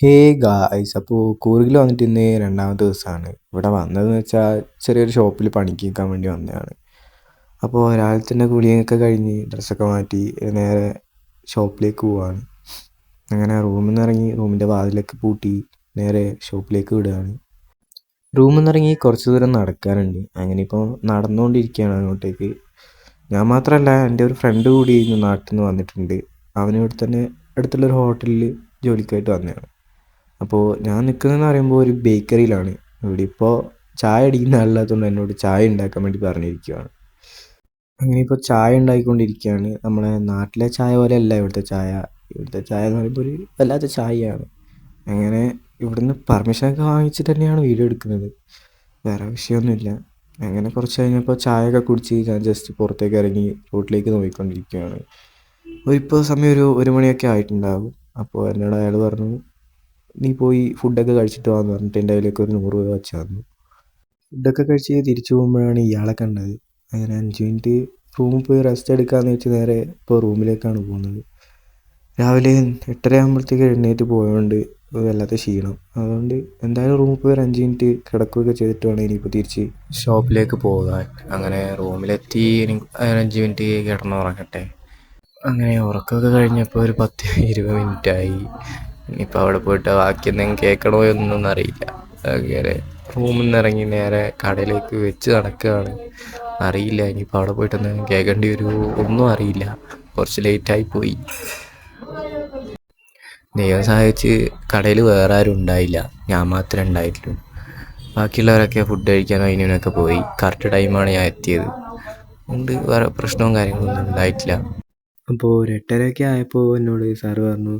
Hey guys, അപ്പോൾ കൂർഗിൽ വന്നിട്ട് ഇന്ന് രണ്ടാമത്തെ ദിവസമാണ്. ഇവിടെ വന്നതെന്ന് വെച്ചാൽ ചെറിയൊരു ഷോപ്പിൽ പണിക്ക് നിൽക്കാൻ വേണ്ടി വന്നതാണ്. അപ്പോൾ രാവിലെ തന്നെ കുളിയൊക്കെ കഴിഞ്ഞ് ഡ്രസ്സൊക്കെ മാറ്റി നേരെ ഷോപ്പിലേക്ക് പോവാണ്. അങ്ങനെ റൂമിൽ നിന്ന് ഇറങ്ങി റൂമിൻ്റെ വാതിലൊക്കെ പൂട്ടി നേരെ ഷോപ്പിലേക്ക് വിടുകയാണ്. റൂമിൽ നിന്ന് ഇറങ്ങി കുറച്ച് ദൂരം നടക്കാനുണ്ട്. അങ്ങനെ ഇപ്പോൾ നടന്നുകൊണ്ടിരിക്കുകയാണ് അങ്ങോട്ടേക്ക്. ഞാൻ മാത്രമല്ല, എൻ്റെ ഒരു ഫ്രണ്ട് കൂടി ഇന്ന് നാട്ടിൽ നിന്ന് വന്നിട്ടുണ്ട്. അവനിവിടെ തന്നെ അടുത്തുള്ളൊരു ഹോട്ടലിൽ ജോലിക്കായിട്ട് വന്നതാണ്. അപ്പോൾ ഞാൻ നിൽക്കുന്നതെന്ന് പറയുമ്പോൾ ഒരു ബേക്കറിയിലാണ്. ഇവിടെ ഇപ്പോൾ ചായ അടിക്കുന്ന ആളില്ലാത്തതുകൊണ്ട് എന്നോട് ചായ ഉണ്ടാക്കാൻ വേണ്ടി പറഞ്ഞിരിക്കുകയാണ്. അങ്ങനെ ഇപ്പോൾ ചായ ഉണ്ടാക്കിക്കൊണ്ടിരിക്കുകയാണ്. നമ്മളെ നാട്ടിലെ ചായ പോലെയല്ല ഇവിടുത്തെ ചായ. ഇവിടുത്തെ ചായ എന്ന് പറയുമ്പോൾ ഒരു വല്ലാത്ത ചായയാണ്. അങ്ങനെ ഇവിടുന്ന് പെർമിഷനൊക്കെ വാങ്ങിച്ചിട്ട് തന്നെയാണ് വീഡിയോ എടുക്കുന്നത്. വേറെ വിഷയമൊന്നുമില്ല. അങ്ങനെ കുറച്ച് കഴിഞ്ഞപ്പോൾ ചായയൊക്കെ കുടിച്ച് ഞാൻ ജസ്റ്റ് പുറത്തേക്ക് ഇറങ്ങി റോട്ടിലേക്ക് നോക്കിക്കൊണ്ടിരിക്കുകയാണ്. ഇപ്പോൾ സമയം ഒരു മണിയൊക്കെ ആയിട്ടുണ്ടാകും. അപ്പോൾ എന്നോട് അയാൾ പറഞ്ഞു, നീ പോയി ഫുഡൊക്കെ കഴിച്ചിട്ട് വാന്ന് പറഞ്ഞിട്ട് എൻ്റെ കയ്യിലേക്ക് ഒരു 100 രൂപ വെച്ച് തന്നു. ഫുഡൊക്കെ കഴിച്ച് തിരിച്ചു പോകുമ്പോഴാണ് ഇയാളെ കണ്ടത്. അങ്ങനെ 5 മിനിറ്റ് റൂമിൽ പോയി റെസ്റ്റ് എടുക്കാമെന്ന് വെച്ച് നേരെ ഇപ്പോൾ റൂമിലേക്കാണ് പോകുന്നത്. രാവിലെ 8:30 ആകുമ്പോഴത്തേക്ക് എഴുന്നേറ്റ് പോയതുകൊണ്ട് വല്ലാത്ത ക്ഷീണം. അതുകൊണ്ട് എന്തായാലും റൂമിൽ പോയി ഒരു 5 മിനിറ്റ് കിടക്കുകയൊക്കെ ചെയ്തിട്ട് വേണം ഇനിയിപ്പോൾ തിരിച്ച് ഷോപ്പിലേക്ക് പോകാൻ. അങ്ങനെ റൂമിലെത്തി 5 മിനിറ്റ് കിടന്നുറങ്ങട്ടെ. അങ്ങനെ ഉറക്കമൊക്കെ കഴിഞ്ഞപ്പോൾ ഒരു 10-20 മിനിറ്റായി. ഇനിയിപ്പോൾ അവിടെ പോയിട്ട് ബാക്കി എന്തെങ്കിലും കേൾക്കണോ എന്നൊന്നും അറിയില്ല. അങ്ങനെ റൂമിൽ നിന്ന് ഇറങ്ങി നേരെ കടയിലേക്ക് വെച്ച് നടക്കുകയാണ്. അറിയില്ല ഇനിയിപ്പോൾ അവിടെ പോയിട്ട് എന്തെങ്കിലും കേൾക്കേണ്ടി വരുമോ, ഒന്നും അറിയില്ല. കുറച്ച് ലേറ്റായി പോയി. ദൈവം സഹായിച്ച് കടയിൽ വേറെ ആരും ഉണ്ടായില്ല, ഞാൻ മാത്രമേ ഉണ്ടായിട്ടുള്ളൂ. ബാക്കിയുള്ളവരൊക്കെ ഫുഡ് കഴിക്കാനോ അതിനൊക്കെ പോയി. കറക്റ്റ് ടൈമാണ് ഞാൻ എത്തിയത്. അതുകൊണ്ട് വേറെ പ്രശ്നവും കാര്യങ്ങളൊന്നും ഉണ്ടായിട്ടില്ല. അപ്പോൾ ഒരു 8:30 ആയപ്പോൾ എന്നോട് സാറ് പറഞ്ഞു,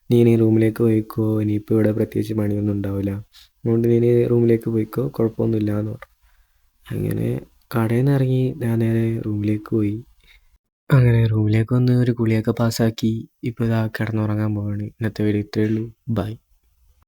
നീ ഇനി റൂമിലേക്ക് പോയിക്കോ, ഇനിയിപ്പോൾ ഇവിടെ പ്രത്യേകിച്ച് പണിയൊന്നും ഉണ്ടാവില്ല, അതുകൊണ്ട് നീ റൂമിലേക്ക് പോയിക്കോ, കുഴപ്പമൊന്നുമില്ല എന്ന് പറഞ്ഞു. അങ്ങനെ കടയിൽ നിന്ന് ഇറങ്ങി ഞാൻ നേരെ റൂമിലേക്ക് പോയി. അങ്ങനെ റൂമിലേക്ക് വന്ന് ഒരു കുളിയൊക്കെ പാസ്സാക്കി ഇപ്പോൾ ഇതാ കിടന്നുറങ്ങാൻ പോവാണ്. ഇന്നത്തെ വീഡിയോ ഇത്രയേ ഉള്ളൂ. ബൈ.